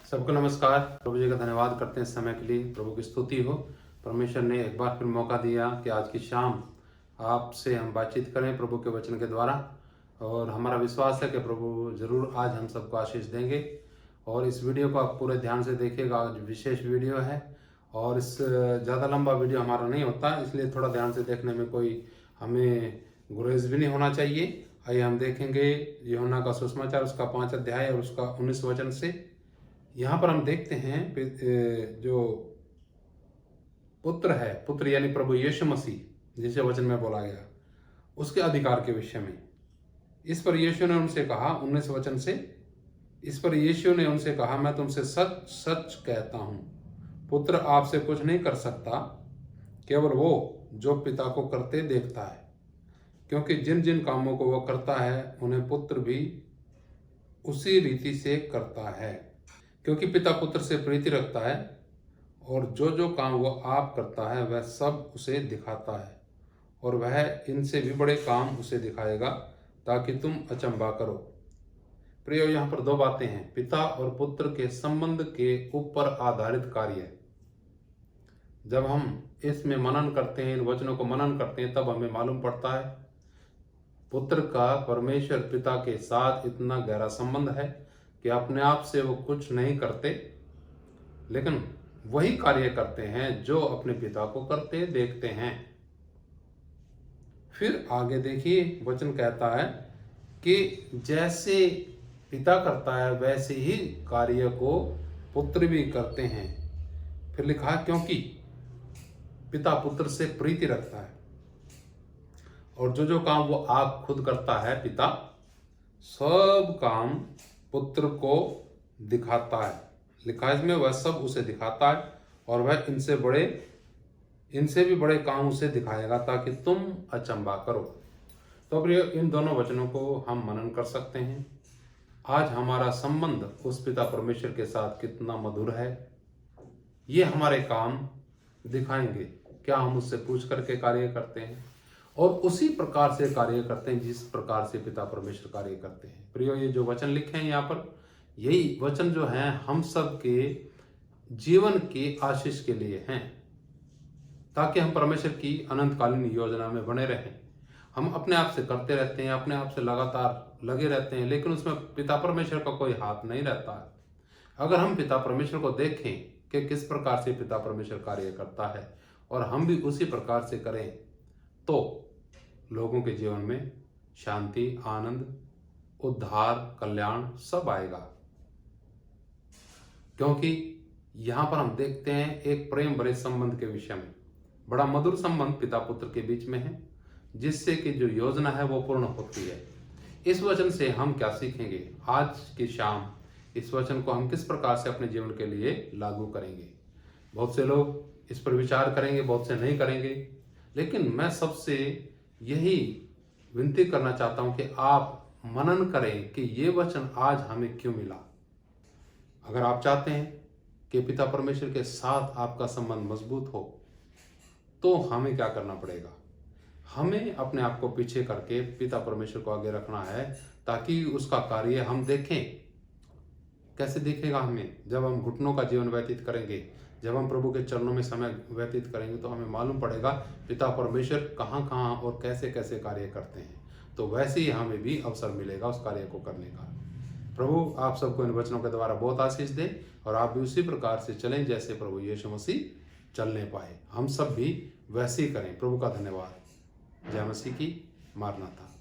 सबको नमस्कार। प्रभु जी का धन्यवाद करते हैं इस समय के लिए। प्रभु की स्तुति हो। परमेश्वर ने एक बार फिर मौका दिया कि आज की शाम आपसे हम बातचीत करें प्रभु के वचन के द्वारा, और हमारा विश्वास है कि प्रभु जरूर आज हम सबको आशीष देंगे। और इस वीडियो को आप पूरे ध्यान से देखिएगा। आज विशेष वीडियो है और इस ज़्यादा लंबा वीडियो हमारा नहीं होता, इसलिए थोड़ा ध्यान से देखने में कोई हमें गुरेज भी नहीं होना चाहिए। आइए हम देखेंगे यूहन्ना का सुसमाचार, उसका 5 अध्याय और उसका 19 वचन से। यहाँ पर हम देखते हैं जो पुत्र है, पुत्र यानी प्रभु यीशु मसीह जिसे वचन में बोला गया, उसके अधिकार के विषय में। इस पर यीशु ने उनसे कहा, 19 वचन से, इस पर यीशु ने उनसे कहा, मैं तुमसे सच सच कहता हूँ, पुत्र आपसे कुछ नहीं कर सकता, केवल वो जो पिता को करते देखता है। क्योंकि जिन जिन कामों को वह करता है उन्हें पुत्र भी उसी रीति से करता है, क्योंकि पिता पुत्र से प्रीति रखता है, और जो जो काम वह आप करता है वह सब उसे दिखाता है, और वह इनसे भी बड़े काम उसे दिखाएगा, ताकि तुम अचंभा करो। प्रियो, यहाँ पर दो बातें हैं, पिता और पुत्र के संबंध के ऊपर आधारित कार्य। जब हम इसमें मनन करते हैं, इन वचनों को मनन करते हैं, तब हमें मालूम पड़ता है पुत्र का परमेश्वर पिता के साथ इतना गहरा संबंध है कि अपने आप से वो कुछ नहीं करते, लेकिन वही कार्य करते हैं जो अपने पिता को करते देखते हैं। फिर आगे देखिए, वचन कहता है कि जैसे पिता करता है वैसे ही कार्य को पुत्र भी करते हैं। फिर लिखा है, क्योंकि पिता पुत्र से प्रीति रखता है, और जो जो काम वो आप खुद करता है पिता, सब काम पुत्र को दिखाता है। लिखा इसमें, वह सब उसे दिखाता है, और वह इनसे भी बड़े काम उसे दिखाएगा, ताकि तुम अचंभा करो। तो प्रिय, इन दोनों वचनों को हम मनन कर सकते हैं। आज हमारा संबंध उस पिता परमेश्वर के साथ कितना मधुर है, ये हमारे काम दिखाएंगे। क्या हम उससे पूछ करके कार्य करते हैं, और उसी प्रकार से कार्य करते हैं जिस प्रकार से पिता परमेश्वर कार्य करते हैं। प्रियो, ये जो वचन लिखे हैं यहाँ पर, यही वचन जो हैं हम सब के जीवन की आशीष के लिए हैं, ताकि हम परमेश्वर की अनंतकालीन योजना में बने रहें। हम अपने आप से करते रहते हैं, अपने आप से लगातार लगे रहते हैं, लेकिन उसमें पिता परमेश्वर का कोई हाथ नहीं रहता है। अगर हम पिता परमेश्वर को देखें कि किस प्रकार से पिता परमेश्वर कार्य करता है, और हम भी उसी प्रकार से करें, तो लोगों के जीवन में शांति, आनंद, उद्धार, कल्याण सब आएगा। क्योंकि यहां पर हम देखते हैं एक प्रेम भरे संबंध के विषय में, बड़ा मधुर संबंध पिता पुत्र के बीच में है, जिससे कि जो योजना है वो पूर्ण होती है। इस वचन से हम क्या सीखेंगे? आज की शाम इस वचन को हम किस प्रकार से अपने जीवन के लिए लागू करेंगे? बहुत से लोग इस पर विचार करेंगे, बहुत से नहीं करेंगे, लेकिन मैं सबसे यही विनती करना चाहता हूं कि आप मनन करें कि ये वचन आज हमें क्यों मिला। अगर आप चाहते हैं कि पिता परमेश्वर के साथ आपका संबंध मजबूत हो, तो हमें क्या करना पड़ेगा? हमें अपने आप को पीछे करके पिता परमेश्वर को आगे रखना है, ताकि उसका कार्य हम देखें। कैसे दिखेगा हमें? जब हम घुटनों का जीवन व्यतीत करेंगे, जब हम प्रभु के चरणों में समय व्यतीत करेंगे, तो हमें मालूम पड़ेगा पिता परमेश्वर कहाँ कहाँ और कैसे कैसे कार्य करते हैं। तो वैसे ही हमें भी अवसर मिलेगा उस कार्य को करने का। प्रभु आप सबको इन वचनों के द्वारा बहुत आशीष दे, और आप भी उसी प्रकार से चलें जैसे प्रभु यीशु मसीह चलने पाए। हम सब भी वैसे ही करें। प्रभु का धन्यवाद। जय मसीह की। मारनाथा।